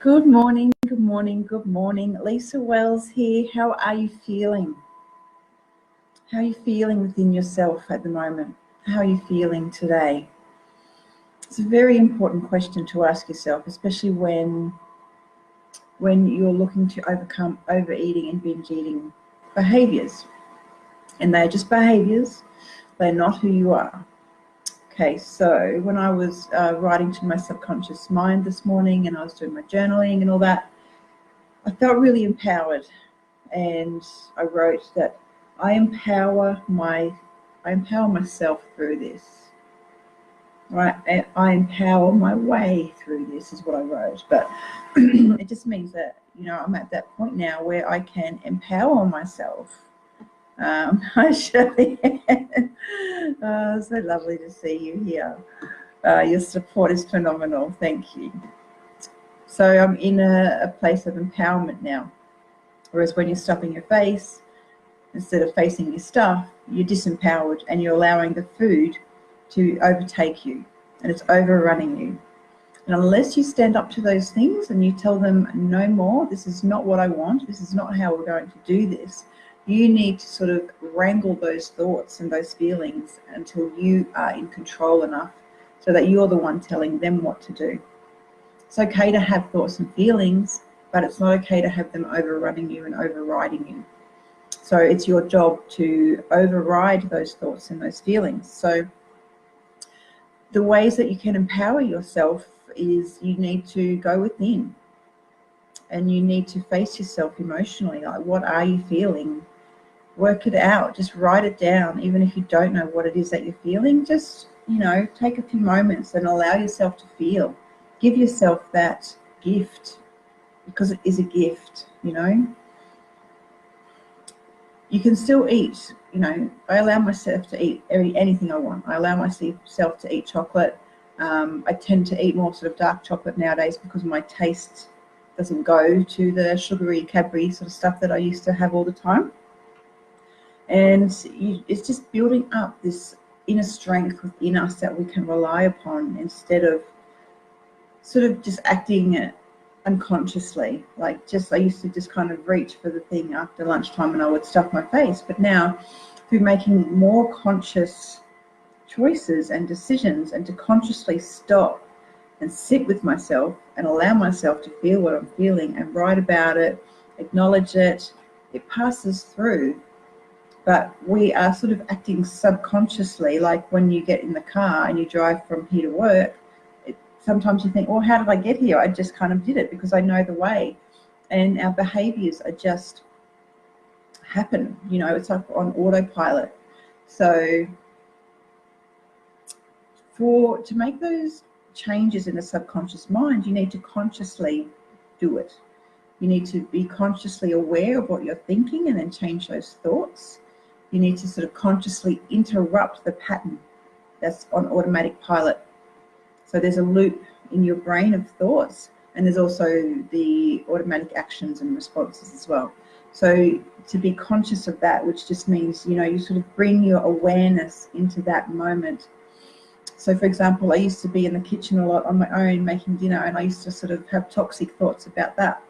Good morning, good morning, good morning. Lisa Wells here. How are you feeling? How are you feeling within yourself at the moment? How are you feeling today? It's a very important question to ask yourself, especially when you're looking to overcome overeating and binge eating behaviors. And they're just behaviors, they're not who you are. Okay, so when I was writing to my subconscious mind this morning and I was doing my journaling and all that, I felt really empowered, and I wrote that I empower myself through this. Right, I empower my way through this is what I wrote. But it just means that I'm at that point now where I can empower myself. Hi Shirley. So lovely to see you here. Your support is phenomenal. Thank you. So I'm in a place of empowerment now. Whereas when you're stuffing your face, instead of facing your stuff, you're disempowered and you're allowing the food to overtake you and it's overrunning you. And unless you stand up to those things and you tell them, no more, this is not what I want, this is not how we're going to do this, you need to sort of wrangle those thoughts and those feelings until you are in control enough so that you're the one telling them what to do. It's okay to have thoughts and feelings, but it's not okay to have them overrunning you and overriding you. So it's your job to override those thoughts and those feelings. So the ways that you can empower yourself is you need to go within and you need to face yourself emotionally. Like, what are you feeling? Work it out. Just write it down. Even if you don't know what it is that you're feeling, just, take a few moments and allow yourself to feel. Give yourself that gift, because it is a gift, You can still eat, I allow myself to eat anything I want. I allow myself to eat chocolate. I tend to eat more sort of dark chocolate nowadays because my taste doesn't go to the sugary Cadbury sort of stuff that I used to have all the time. And it's just building up this inner strength within us that we can rely upon instead of sort of just acting unconsciously. Like, I used to just kind of reach for the thing after lunchtime and I would stuff my face. But now, through making more conscious choices and decisions, and to consciously stop and sit with myself and allow myself to feel what I'm feeling and write about it, acknowledge it, it passes through. But we are sort of acting subconsciously, like when you get in the car and you drive from here to work, sometimes you think, well, how did I get here? I just kind of did it because I know the way. And our behaviors are just happen, it's like on autopilot. So to make those changes in the subconscious mind, you need to consciously do it. You need to be consciously aware of what you're thinking and then change those thoughts. You need to sort of consciously interrupt the pattern that's on automatic pilot. So there's a loop in your brain of thoughts, and there's also the automatic actions and responses as well. So to be conscious of that, which just means, you sort of bring your awareness into that moment. So for example, I used to be in the kitchen a lot on my own making dinner, and I used to sort of have toxic thoughts about that.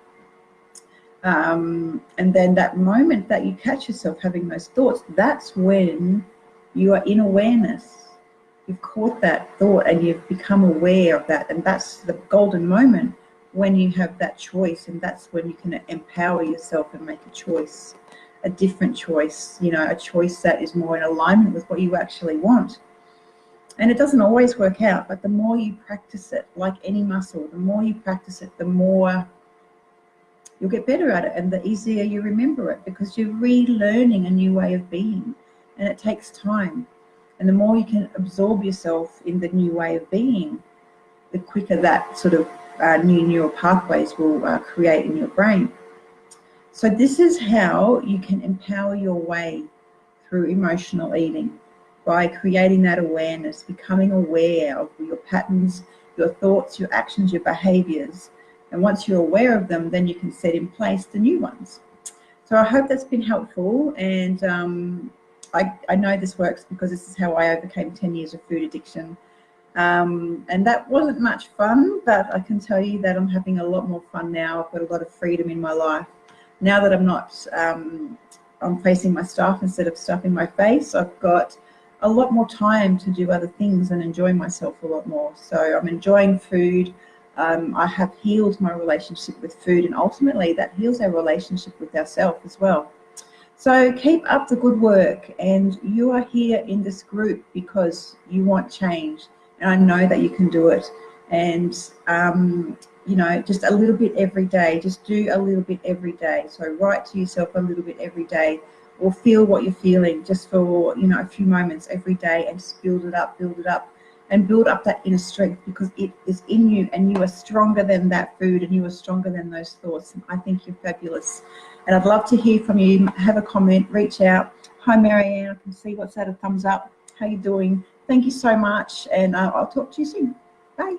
And then that moment that you catch yourself having those thoughts, that's when you are in awareness. You've caught that thought and you've become aware of that. And that's the golden moment when you have that choice. And that's when you can empower yourself and make a choice, a different choice, a choice that is more in alignment with what you actually want. And it doesn't always work out, but the more you practice it, like any muscle, the more you practice it, the more you'll get better at it and the easier you remember it, because you're relearning a new way of being, and it takes time. And the more you can absorb yourself in the new way of being, the quicker that sort of new neural pathways will create in your brain. So this is how you can empower your way through emotional eating, by creating that awareness, becoming aware of your patterns, your thoughts, your actions, your behaviors. And once you're aware of them, then you can set in place the new ones. So I hope that's been helpful. And I know this works because this is how I overcame 10 years of food addiction. And that wasn't much fun, but I can tell you that I'm having a lot more fun now. I've got a lot of freedom in my life. Now that I'm not, I'm facing my stuff instead of stuff in my face, I've got a lot more time to do other things and enjoy myself a lot more. So I'm enjoying food. I have healed my relationship with food, and ultimately that heals our relationship with ourselves as well. So keep up the good work, and you are here in this group because you want change, and I know that you can do it. And you know, just a little bit every day, just do a little bit every day. So write to yourself a little bit every day, or feel what you're feeling just for, you know, a few moments every day, and just build it up, and build up that inner strength, because it is in you, and you are stronger than that food, and you are stronger than those thoughts. And I think you're fabulous. And I'd love to hear from you. Have a comment, reach out. Hi, Marianne. I can see what's that, a thumbs up. How you doing? Thank you so much. And I'll talk to you soon. Bye.